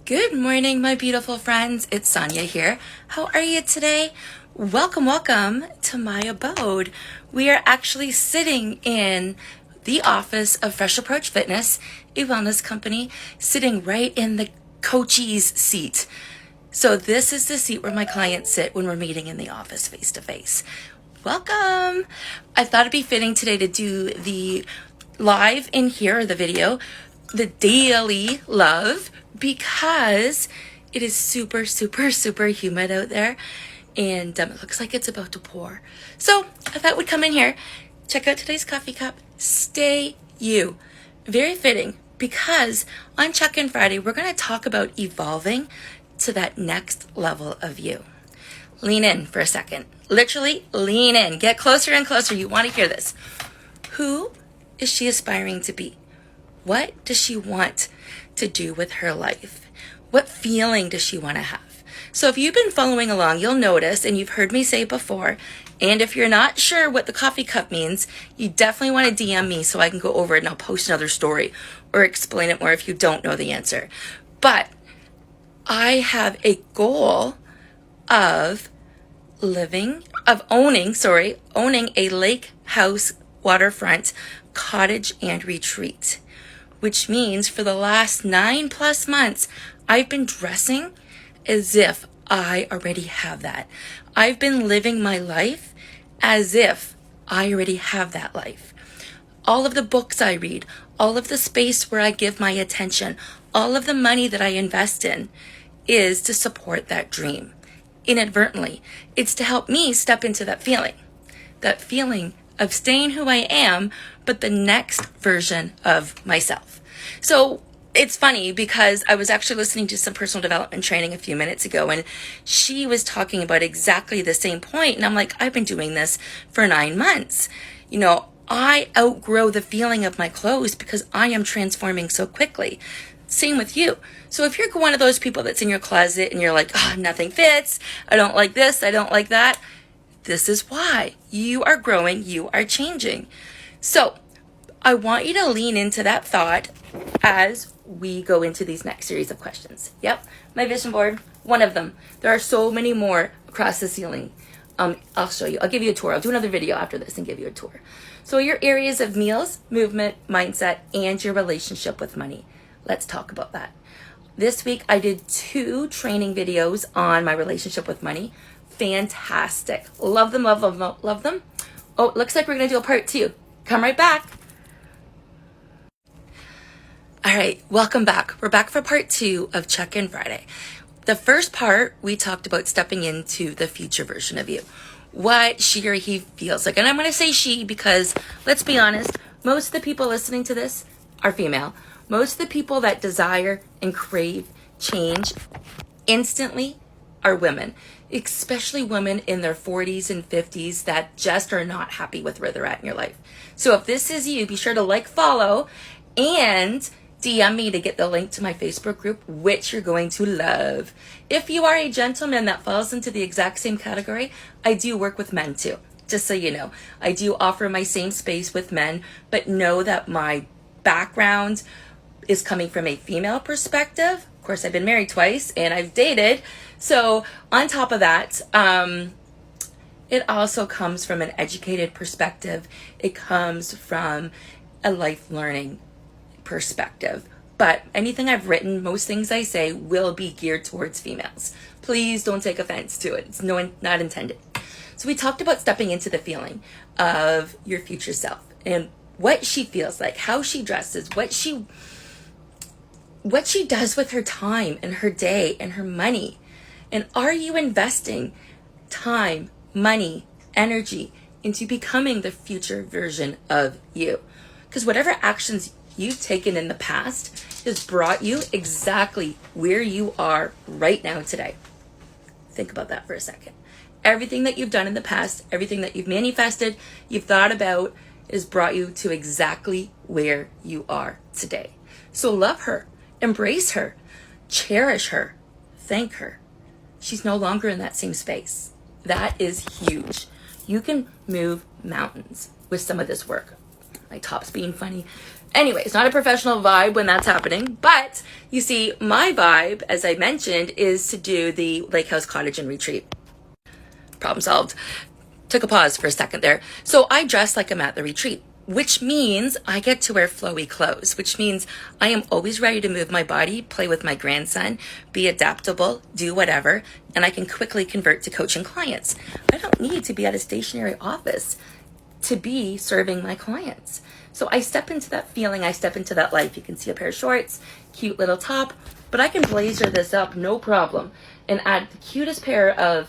Good morning, my beautiful friends. It's Sonia here. How are you today? Welcome to my abode. We are actually sitting in the office of Fresh Approach Fitness, a wellness company, sitting right in the coach's seat. So this is the seat where my clients sit when we're meeting in the office face to face. Welcome. I thought it'd be fitting today to do the live in here, the video, the daily love, because it is super humid out there, and it looks like it's about to pour. So I thought we'd come in here, check out today's coffee cup, stay you. Very fitting, because on Check-In Friday, we're going to talk about evolving to that next level of you. Lean in for a second. Literally lean in. Get closer and closer. You want to hear this. Who is she aspiring to be? What does she want to do with her life? What feeling does she want to have? So if you've been following along, you'll notice, and you've heard me say before, and if you're not sure what the coffee cup means, you definitely want to DM me so I can go over it and I'll post another story or explain it more if you don't know the answer. But I have a goal of owning a lake house waterfront cottage and retreat, which means for the last 9+ months, I've been dressing as if I already have that. I've been living my life as if I already have that life. All of the books I read, all of the space where I give my attention, all of the money that I invest in is to support that dream. Inadvertently, it's to help me step into that feeling of staying who I am, but the next version of myself. So it's funny because I was actually listening to some personal development training a few minutes ago, and she was talking about exactly the same point. And I'm like, I've been doing this for 9 months. I outgrow the feeling of my clothes because I am transforming so quickly. Same with you. So if you're one of those people that's in your closet and you're like, nothing fits, I don't like this, I don't like that, this is why. You are growing, you are changing. So I want you to lean into that thought as we go into these next series of questions. Yep, my vision board, one of them. There are so many more across the ceiling. I'll show you. I'll give you a tour. I'll do another video after this and give you a tour. So your areas of meals, movement, mindset, and your relationship with money. Let's talk about that. This week I did 2 training videos on my relationship with money. Fantastic. Love them. Oh, looks like we're going to do a part 2. Come right back. All right, welcome back. We're back for part 2 of Check-In Friday. The first part, we talked about stepping into the future version of you. What she or he feels like. And I'm going to say she because, let's be honest, most of the people listening to this are female. Most of the people that desire and crave change instantly are women, especially women in their 40s and 50s that just are not happy with where they're at in your life. So if this is you, be sure to follow, and DM me to get the link to my Facebook group, which you're going to love. If you are a gentleman that falls into the exact same category, I do work with men too. Just so you know, I do offer my same space with men, but know that my background is coming from a female perspective. Of course, I've been married twice and I've dated. So on top of that, it also comes from an educated perspective. It comes from a life learning perspective. But anything I've written, most things I say will be geared towards females. Please don't take offense to it. It's not intended. So we talked about stepping into the feeling of your future self and what she feels like, how she dresses, what she does with her time and her day and her money. And are you investing time, money, energy into becoming the future version of you? Because whatever actions you've taken in the past has brought you exactly where you are right now today. Think about that for a second. Everything that you've done in the past, everything that you've manifested, you've thought about, has brought you to exactly where you are today. So love her, embrace her, cherish her, thank her. She's no longer in that same space. That is huge. You can move mountains with some of this work. My top's being funny. Anyway, it's not a professional vibe when that's happening, but you see, my vibe, as I mentioned, is to do the Lake House Cottage and Retreat. Problem solved. Took a pause for a second there. So I dress like I'm at the retreat, which means I get to wear flowy clothes, which means I am always ready to move my body, play with my grandson, be adaptable, do whatever, and I can quickly convert to coaching clients. I don't need to be at a stationary office to be serving my clients. So I step into that feeling, I step into that life. You can see a pair of shorts, cute little top, but I can blazer this up, no problem, and add the cutest pair of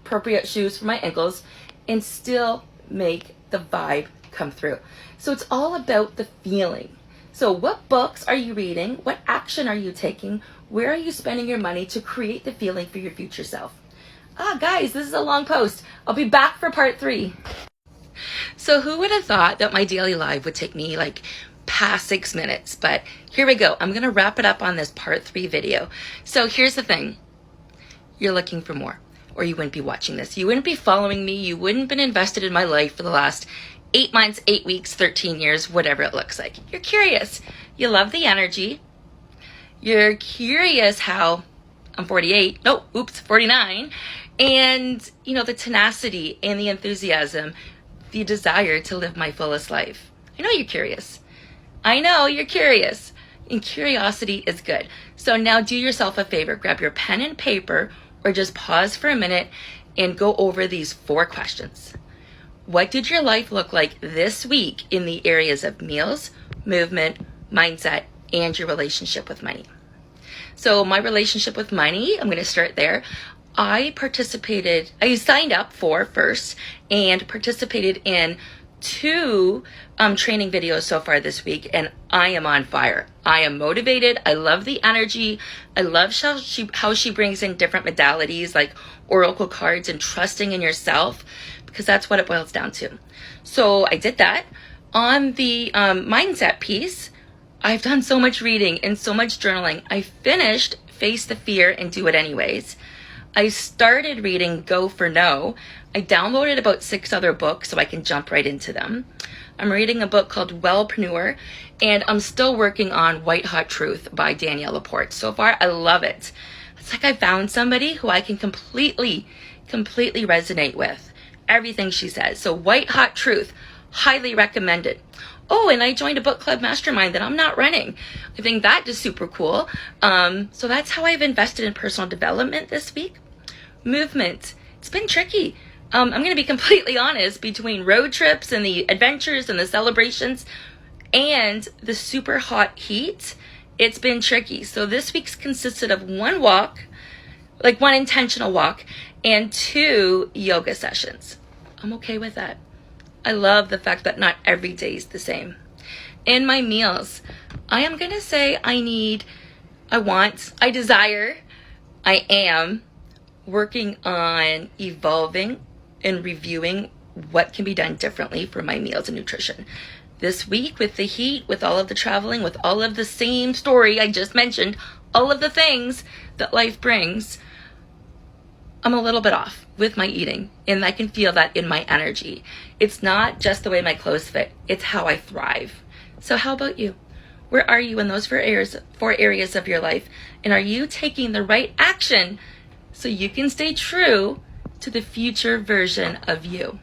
appropriate shoes for my ankles and still make the vibe come through. So it's all about the feeling. So what books are you reading? What action are you taking? Where are you spending your money to create the feeling for your future self? Guys, this is a long post. I'll be back for part 3. So who would have thought that my daily live would take me like past 6 minutes? But here we go. I'm going to wrap it up on this part 3 video. So here's the thing. You're looking for more, or you wouldn't be watching this. You wouldn't be following me. You wouldn't have been invested in my life for the last 8 months, 8 weeks, 13 years, whatever it looks like. You're curious. You love the energy. You're curious how I'm 48. No, oops, 49. And, you know, the tenacity and the enthusiasm, the desire to live my fullest life. I know you're curious. I know you're curious. And curiosity is good. So now do yourself a favor. Grab your pen and paper or just pause for a minute and go over these 4 questions. What did your life look like this week in the areas of meals, movement, mindset, and your relationship with money? So my relationship with money, I'm going to start there. I signed up for first and participated in 2 training videos so far this week, and I am on fire. I am motivated. I love the energy. I love how she brings in different modalities like oracle cards and trusting in yourself, because that's what it boils down to. So I did that. On the mindset piece, I've done so much reading and so much journaling. I finished Face the Fear and Do It Anyways. I started reading Go for No. I downloaded about 6 other books so I can jump right into them. I'm reading a book called Wellpreneur, and I'm still working on White Hot Truth by Danielle Laporte. So far, I love it. It's like I found somebody who I can completely resonate with. Everything she says. So White Hot Truth, highly recommended. Oh, and I joined a book club mastermind that I'm not running. I think that is super cool. So that's how I've invested in personal development this week. Movement. It's been tricky. I'm going to be completely honest, between road trips and the adventures and the celebrations and the super hot heat, it's been tricky. So this week's consisted of 1 walk, like 1 intentional walk, and 2 yoga sessions. I'm okay with that. I love the fact that not every day is the same. In my meals, I am going to say I am working on evolving and reviewing what can be done differently for my meals and nutrition. This week, with the heat, with all of the traveling, with all of the same story I just mentioned, all of the things that life brings, I'm a little bit off with my eating, and I can feel that in my energy. It's not just the way my clothes fit, it's how I thrive. So how about you? Where are you in those 4 areas of your life? And are you taking the right action so you can stay true to the future version of you?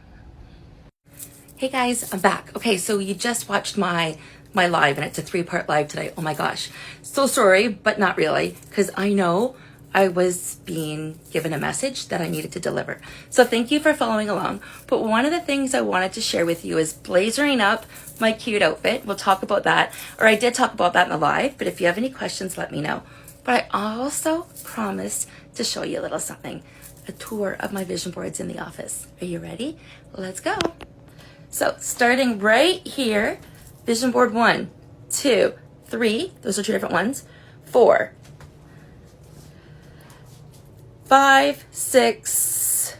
Hey guys, I'm back. Okay, so you just watched my live, and it's a 3-part live today. Oh my gosh. So sorry, but not really, because I know I was being given a message that I needed to deliver. So thank you for following along. But one of the things I wanted to share with you is blazering up my cute outfit. We'll talk about that, or I did talk about that in the live, but if you have any questions, let me know. But I also promised to show you a little something, a tour of my vision boards in the office. Are you ready? Let's go. So starting right here, vision board 1, 2, 3, those are 2 different ones, 4, 5, 6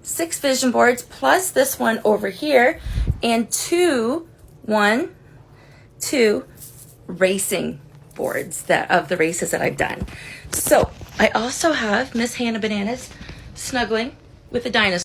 vision boards, plus this one over here, and 2 racing boards of the races that I've done. So I also have Miss Hannah Bananas snuggling with the dinosaur.